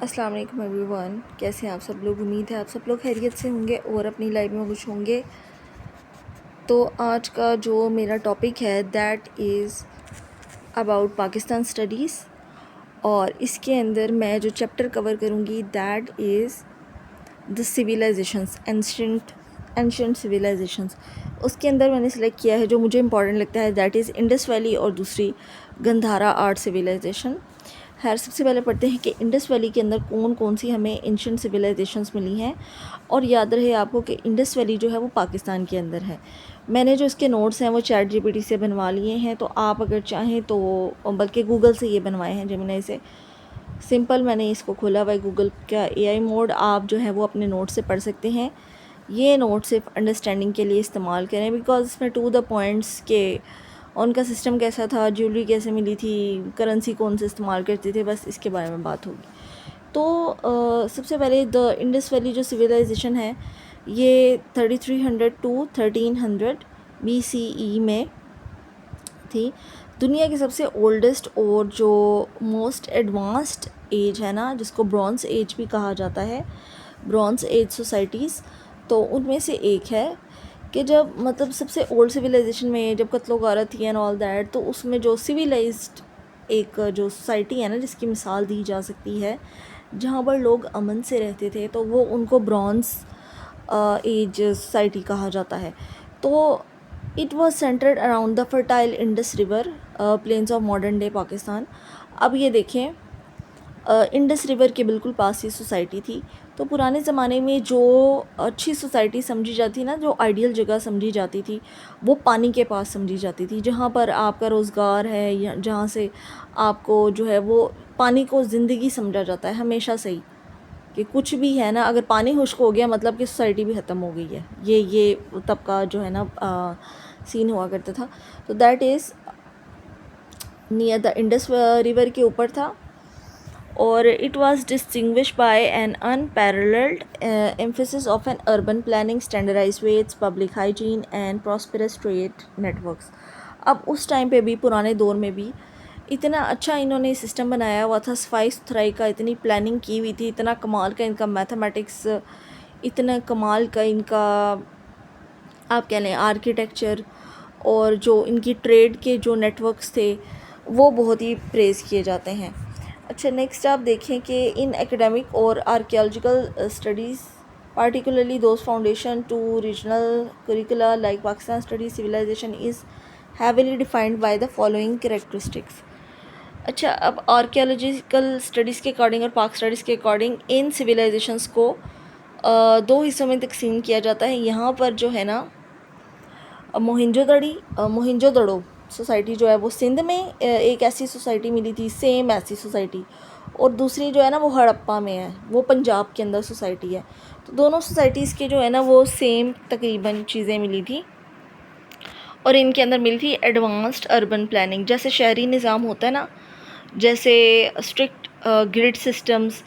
अस्सलाम वालेकुम एवरीवन, कैसे हैं आप सब लोग। उम्मीद है आप सब लोग खैरियत से होंगे और अपनी लाइफ में खुश होंगे। तो आज का जो मेरा टॉपिक है that is about Pakistan studies, और इसके अंदर मैं जो चैप्टर कवर करूँगी that is the civilisations, ancient civilisations. उसके अंदर मैंने सेलेक्ट किया है जो मुझे इंपॉर्टेंट लगता है दैट इज़ इंडस वैली और दूसरी गंधारा आर्ट सिविलाइजेशन। खैर, सबसे पहले पढ़ते हैं कि इंडस वैली के अंदर कौन कौन सी हमें एंशंट सिविलाइजेशंस मिली हैं। और याद रहे आपको कि इंडस वैली जो है वो पाकिस्तान के अंदर है। मैंने जो इसके नोट्स हैं वो चैट जीपीटी से बनवा लिए हैं, तो आप अगर चाहें तो, बल्कि गूगल से ये बनवाए हैं, जेमिनी से। सिंपल मैंने इसको खोला हुआ है गूगल का एआई मोड। आप जो है वो अपने नोट से पढ़ सकते हैं। ये नोट सिर्फ अंडरस्टैंडिंग के लिए इस्तेमाल करें, बिकॉज इसमें टू द पॉइंट्स के उनका सिस्टम कैसा था, ज्वेलरी कैसे मिली थी, करेंसी कौन से इस्तेमाल करते थे, बस इसके बारे में बात होगी। तो सबसे पहले द इंडस वैली जो सिविलाइजेशन है ये 3300 टू 1300 BCE में थी। दुनिया की सबसे ओल्डेस्ट और जो मोस्ट एडवांस्ड एज है ना, जिसको ब्रॉन्ज एज भी कहा जाता है, ब्रॉन्ज एज सोसाइटीज़, तो उनमें से एक है कि जब मतलब सबसे ओल्ड सिविलाइजेशन में जब कत्लो गारत थी एंड ऑल दैट, तो उसमें जो सिविलाइज्ड एक जो सोसाइटी है ना जिसकी मिसाल दी जा सकती है, जहाँ पर लोग अमन से रहते थे, तो वो उनको ब्रॉन्ज एज सोसाइटी कहा जाता है। तो it was centred around the fertile Indus river plains of modern day Pakistan. अब ये देखें, इंडस रिवर के बिल्कुल पास ये सोसाइटी थी। तो पुराने ज़माने में जो अच्छी सोसाइटी समझी जाती ना, जो आइडियल जगह समझी जाती थी, वो पानी के पास समझी जाती थी, जहाँ पर आपका रोज़गार है या जहाँ से आपको जो है वो पानी को ज़िंदगी समझा जाता है हमेशा से ही, कि कुछ भी है ना, अगर पानी खुश्क हो गया मतलब कि सोसाइटी भी ख़त्म हो गई है। ये तब का जो है ना सीन हुआ करता था। तो that is near the Indus river के ऊपर था, और it was distinguished by an unparalleled emphasis of an urban planning, standardised weights, public hygiene and prosperous trade networks. अब उस टाइम पे भी, पुराने दौर में भी, इतना अच्छा इन्होंने सिस्टम बनाया हुआ था, सफाई सुथराई का इतनी प्लानिंग की हुई थी, इतना कमाल का इनका मैथमेटिक्स, इतना कमाल का इनका आप कह लें आर्किटेक्चर, और जो इनकी ट्रेड के जो नेटवर्क्स थे वो बहुत ही प्रेज़ किए जाते हैं। अच्छा, नेक्स्ट आप देखें कि इन एकेडमिक और archaeological studies, particularly those foundation to regional curricula like Pakistan studies civilization is heavily defined by the following characteristics। अच्छा, अब आर्कियोलॉजिकल स्टडीज़ के अकॉर्डिंग और पाक स्टडीज़ के अकॉर्डिंग इन सिविलाइजेशंस को दो हिस्सों में तकसीम किया जाता है। यहाँ पर जो है ना मोहिंजोदड़ो सोसाइटी जो है वो सिंध में एक ऐसी सोसाइटी मिली थी, सेम ऐसी सोसाइटी, और दूसरी जो है ना वो हड़प्पा में है, वो पंजाब के अंदर सोसाइटी है। तो दोनों सोसाइटीज़ के जो है ना वो सेम तकरीबन चीज़ें मिली थी, और इनके अंदर मिली थी एडवांस्ड अर्बन प्लानिंग। जैसे शहरी निज़ाम होता है ना, जैसे स्ट्रिक्ट ग्रिड सिस्टम्स,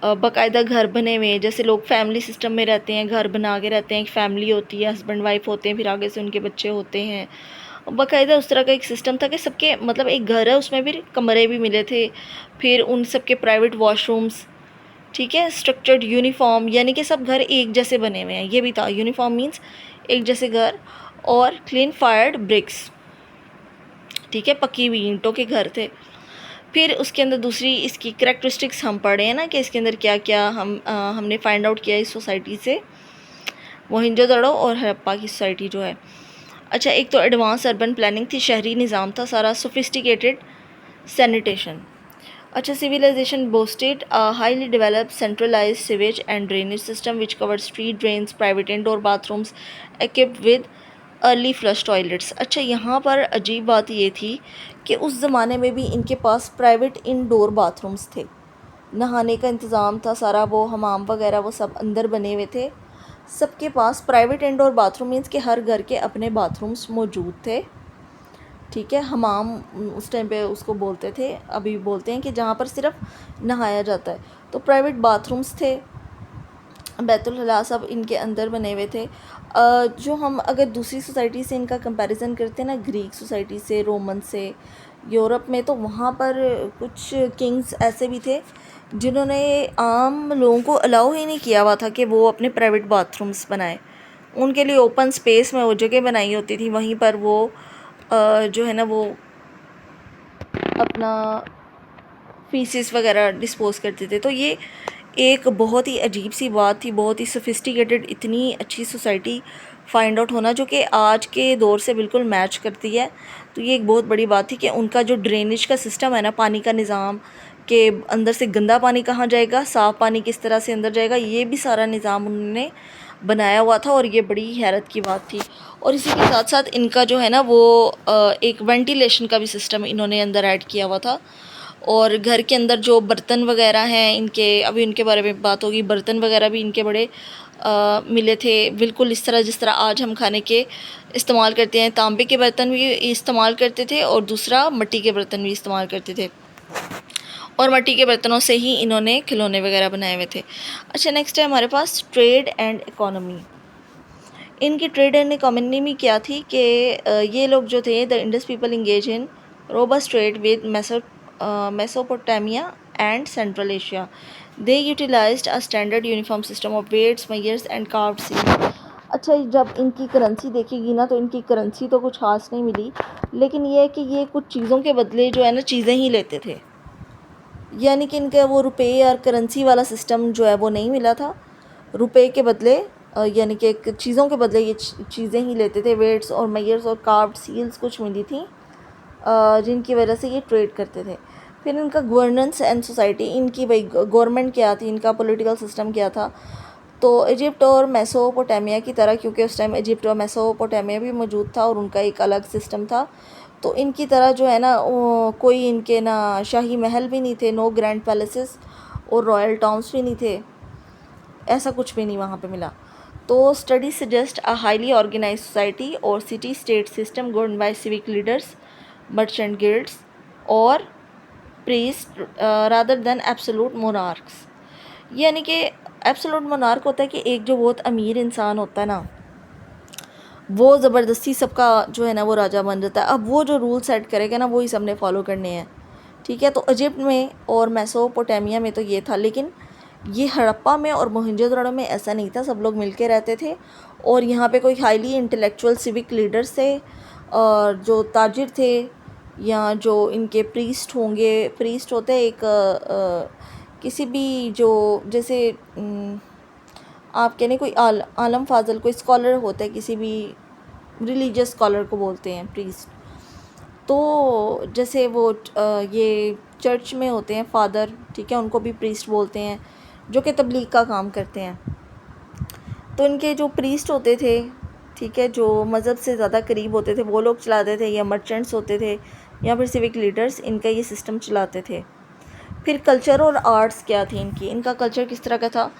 बाकायदा घर बने हुए हैं, जैसे लोग फैमिली सिस्टम में रहते हैं, घर बना के रहते हैं, एक फैमिली होती है, हस्बैंड वाइफ होते हैं, फिर आगे से उनके बच्चे होते हैं। बाकायदा उस तरह का एक सिस्टम था कि सबके मतलब एक घर है, उसमें भी कमरे भी मिले थे, फिर उन सबके प्राइवेट वॉशरूम्स, ठीक है, स्ट्रक्चर्ड यूनिफॉर्म, यानी कि सब घर एक जैसे बने हुए हैं, ये भी था। यूनिफॉर्म मीन्स एक जैसे घर, और क्लीन फायर्ड ब्रिक्स, ठीक है, पकी हुई ईंटों के घर थे। फिर उसके अंदर दूसरी इसकी करेक्टरिस्टिक्स हम पढ़े हैं ना कि इसके अंदर क्या क्या हमने फाइंड आउट किया इस सोसाइटी से, मोहिंजोदड़ो और हड़प्पा की सोसाइटी जो है। अच्छा, एक तो एडवांस अर्बन प्लानिंग थी, शहरी निज़ाम था सारा, सोफिस्टिकेटेड सैनिटेशन। अच्छा, civilisation boasted highly developed centralised sewage and drainage system which covered street drains, private indoor bathrooms equipped with early flush toilets. अच्छा, यहाँ पर अजीब बात ये थी कि उस ज़माने में भी इनके पास प्राइवेट इंडोर बाथरूम्स थे, नहाने का इंतज़ाम था सारा, वो हमाम वगैरह वो सब अंदर बने हुए थे। सबके पास प्राइवेट इंडोर बाथरूम मीन्स के हर घर के अपने बाथरूम्स मौजूद थे, ठीक है। हमाम उस टाइम पे उसको बोलते थे, अभी बोलते हैं कि जहाँ पर सिर्फ नहाया जाता है। तो प्राइवेट बाथरूम्स थे, बैतुल खला सब इनके अंदर बने हुए थे। जो हम अगर दूसरी सोसाइटी से इनका कंपैरिजन करते हैं ना, ग्रीक सोसाइटी से, रोमन से, यूरोप में, तो वहाँ पर कुछ किंग्स ऐसे भी थे जिन्होंने आम लोगों को अलाउ ही नहीं किया हुआ था कि वो अपने प्राइवेट बाथरूम्स बनाए। उनके लिए ओपन स्पेस में वो जगह बनाई होती थी, वहीं पर वो जो है ना वो अपना फीसिस वगैरह डिस्पोज़ करते थे। तो ये एक बहुत ही अजीब सी बात थी, बहुत ही सोफिस्टिकेटेड, इतनी अच्छी सोसाइटी फाइंड आउट होना जो कि आज के दौर से बिल्कुल मैच करती है। तो ये एक बहुत बड़ी बात थी कि उनका जो ड्रेनेज का सिस्टम है ना, पानी का निज़ाम, के अंदर से गंदा पानी कहाँ जाएगा, साफ़ पानी किस तरह से अंदर जाएगा, ये भी सारा निज़ाम उन्होंने बनाया हुआ था। और ये बड़ी हैरत की बात थी। और इसी के साथ साथ इनका जो है ना वो एक वेंटिलेशन का भी सिस्टम इन्होंने अंदर ऐड किया हुआ था। और घर के अंदर जो बर्तन वगैरह हैं इनके, अभी उनके बारे में बात होगी, बर्तन वगैरह भी इनके बड़े मिले थे, बिल्कुल इस तरह जिस तरह आज हम खाने के इस्तेमाल करते हैं। तांबे के बर्तन भी इस्तेमाल करते थे और दूसरा मिट्टी के बर्तन भी इस्तेमाल करते थे, और मिट्टी के बर्तनों से ही इन्होंने खिलौने वगैरह बनाए हुए थे। अच्छा, नेक्स्ट है हमारे पास ट्रेड एंड इकोनॉमी। इनकी ट्रेड एंड इकोनॉमी क्या थी कि ये लोग जो थे, the Indus people engage in robust trade with Mesopotamia and Central Asia. They utilised a standard uniform system of weights, measures and carved seals. अच्छा, जब इनकी करेंसी देखेगी ना तो इनकी करेंसी तो कुछ खास नहीं मिली, लेकिन ये है कि ये कुछ चीज़ों के बदले जो है ना चीज़ें ही लेते थे। यानी कि इनका वो रुपए और करेंसी वाला सिस्टम जो है वो नहीं मिला था। रुपए के बदले यानी कि चीज़ों के बदले ये चीज़ें ही लेते थे। वेट्स और मेयर्स और कार्व्ड सील्स कुछ मिली थी जिनकी वजह से ये ट्रेड करते थे। फिर इनका गवर्नेंस एंड सोसाइटी, इनकी भाई गवर्नमेंट क्या थी, इनका पॉलिटिकल सिस्टम क्या था। तो इजिप्ट और मेसोपोटामिया की तरह, क्योंकि उस टाइम इजिप्ट और मेसोपोटामिया भी मौजूद था और उनका एक अलग सिस्टम था, तो इनकी तरह जो है ना कोई इनके ना शाही महल भी नहीं थे, नो ग्रैंड पैलेसेस और रॉयल टाउन्स भी नहीं थे, ऐसा कुछ भी नहीं वहाँ पे मिला। तो study suggest a highly organise society और city state system govern by civic leaders, merchant guilds और priest rather than absolute monarchs. यानी कि एब्सोलूट मोनार्क होता है कि एक जो बहुत अमीर इंसान होता है ना, वो ज़बरदस्ती सबका जो है ना वो राजा बन जाता है। अब वो जो रूल सेट करेगा ना वही सबने फॉलो करने हैं, ठीक है। तो इजिप्ट में और मेसोपोटामिया में तो ये था, लेकिन ये हड़प्पा में और मोहनजोदड़ो में ऐसा नहीं था, सब लोग मिलके रहते थे। और यहाँ पे कोई हाईली इंटेलेक्चुअल सिविक लीडर्स थे, और जो ताजिर थे या जो इनके प्रीस्ट होंगे, प्रीस्ट होते हैं एक किसी भी जो जैसे आप कहने कोई आलम फाजल कोई स्कॉलर होता है, किसी भी रिलीजियस स्कॉलर को बोलते हैं प्रीस्ट। तो जैसे वो ये चर्च में होते हैं फादर, ठीक है, उनको भी प्रीस्ट बोलते हैं, जो कि तबलीग का काम करते हैं। तो इनके जो प्रीस्ट होते थे, ठीक है, जो मज़हब से ज़्यादा करीब होते थे वो लोग चलाते थे, या मर्चेंट्स होते थे, या फिर सिविक लीडर्स इनका ये सिस्टम चलाते थे। फिर कल्चर और आर्ट्स क्या थी इनकी, इनका कल्चर किस तरह का था।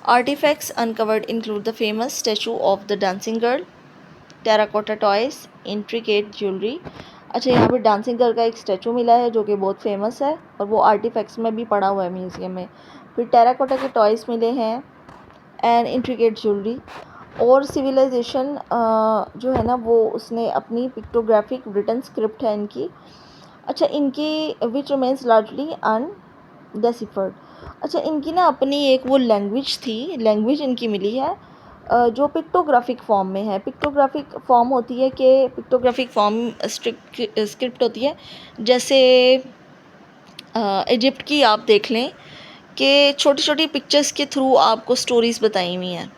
Artefacts uncovered include the famous statue of the dancing girl, terracotta toys, intricate jewellery. अच्छा, यहाँ पे डांसिंग गर्ल का एक स्टैचू मिला है जो कि बहुत फेमस है, और वो आर्टिफैक्ट्स में भी पड़ा हुआ है म्यूज़ियम में। फिर टेराकोटा के टॉयज़ मिले हैं एंड इंट्रिकेट ज्वेलरी। और सिविलाइजेशन जो है ना वो उसने अपनी पिक्टोग्राफिक रिटन स्क्रिप्ट है इनकी। अच्छा, इनकी विच रिमेन्स लार्जली अनडेसिफर्ड। अच्छा, इनकी ना अपनी एक वो लैंग्वेज थी, लैंग्वेज इनकी मिली है जो पिक्टोग्राफिक फॉर्म में है। पिक्टोग्राफिक फॉर्म होती है कि पिक्टोग्राफिक फॉर्म स्क्रिप्ट होती है, जैसे इजिप्ट की आप देख लें कि छोटी छोटी पिक्चर्स के थ्रू आपको स्टोरीज़ बताई हुई हैं,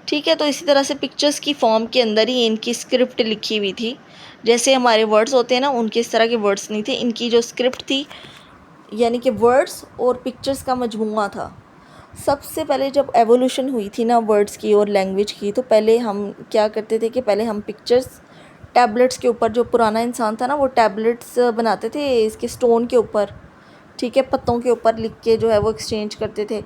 ठीक है। तो इसी तरह से पिक्चर्स की फॉर्म के अंदर ही इनकी स्क्रिप्ट लिखी हुई थी। जैसे हमारे वर्ड्स होते हैं ना, उनके इस तरह के वर्ड्स नहीं थे, इनकी जो स्क्रिप्ट थी यानी कि वर्ड्स और पिक्चर्स का मजमूआ था। सबसे पहले जब एवोल्यूशन हुई थी ना वर्ड्स की और लैंग्वेज की, तो पहले हम क्या करते थे कि पहले हम पिक्चर्स टैबलेट्स के ऊपर, जो पुराना इंसान था ना वो टैबलेट्स बनाते थे इसके स्टोन के ऊपर, ठीक है, पत्तों के ऊपर लिख के जो है वो एक्सचेंज करते थे।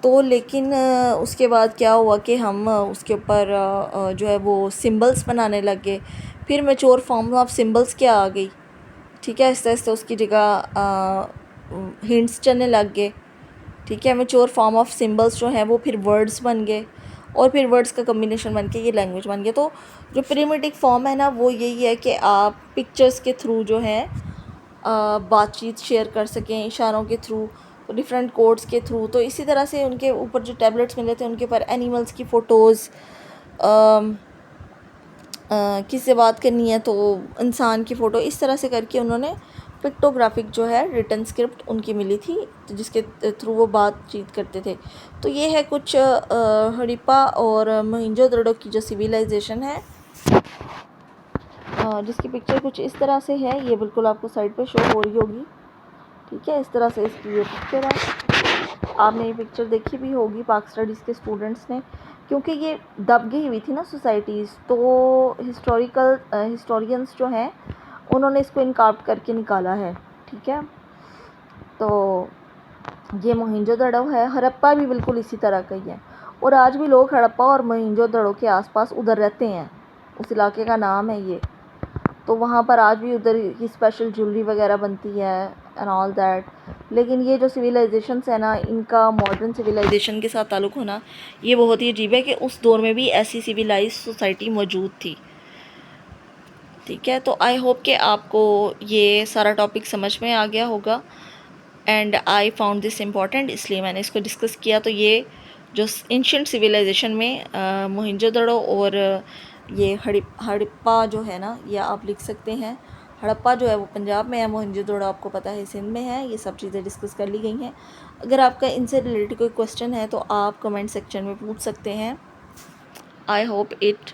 तो लेकिन उसके बाद क्या हुआ कि हम उसके ऊपर जो है वो सिंबल्स बनाने लग गए। फिर मैच्योर फॉर्म ऑफ सिंबल्स क्या आ गई, ठीक है, आहिस्ता आहिस्ता उसकी जगह हिंट्स चलने लग गए, ठीक है। मैच्योर फॉर्म ऑफ सिंबल्स जो हैं वो फिर वर्ड्स बन गए, और फिर वर्ड्स का कम्बिनेशन बन के ये लैंग्वेज बन गया। तो जो प्रिमिटिव फॉर्म है ना वो यही है कि आप पिक्चर्स के थ्रू जो है बातचीत शेयर कर सकें इशारों के थ्रू, डिफरेंट कोड्स के थ्रू। तो इसी तरह से उनके ऊपर जो टैबलेट्स मिले थे उनके ऊपर एनिमल्स की फ़ोटोज़, किससे बात करनी है तो इंसान की फ़ोटो, इस तरह से करके उन्होंने पिक्टोग्राफिक जो है रिटन स्क्रिप्ट उनकी मिली थी, तो जिसके थ्रू वो बातचीत करते थे। तो ये है कुछ हड़प्पा और मोहनजोदड़ो की जो सिविलाइजेशन है, जिसकी पिक्चर कुछ इस तरह से है। ये बिल्कुल आपको साइड पे शो हो रही होगी, ठीक है। इस तरह से इसकी ये पिक्चर है। आपने ये पिक्चर देखी भी होगी पाक स्टडीज़ के स्टूडेंट्स ने, क्योंकि ये दब गई हुई थी ना सोसाइटीज़, तो हिस्टोरियंस जो हैं उन्होंने इसको इनकार्व करके निकाला है, ठीक है। तो ये मोहनजोदड़ो है। हड़प्पा भी बिल्कुल इसी तरह का ही है, और आज भी लोग हड़प्पा और मोहनजोदड़ो के आसपास उधर रहते हैं, उस इलाके का नाम है ये। तो वहाँ पर आज भी उधर की स्पेशल ज्वेलरी वगैरह बनती है एंड ऑल दैट। लेकिन ये जो सिविलाइजेशंस है ना, इनका मॉडर्न सिविलाइजेशन के साथ ताल्लुक़ होना ये बहुत ही अजीब है कि उस दौर में भी ऐसी सिविलाइज सोसाइटी मौजूद थी, ठीक है। तो आई होप कि आपको ये सारा टॉपिक समझ में आ गया होगा, and I found this important, इसलिए मैंने इसको डिस्कस किया। तो ये जो एंशिएंट सिविलाइजेशन में मोहनजोदड़ो और ये हड़प्पा जो है ना, ये आप लिख सकते हैं। हड़प्पा जो है वो पंजाब में है, मोहनजोदड़ो आपको पता है सिंध में है। ये सब चीज़ें डिस्कस कर ली गई हैं। अगर आपका इनसे रिलेटेड कोई क्वेश्चन है तो आप कमेंट सेक्शन में पूछ सकते हैं। I hope it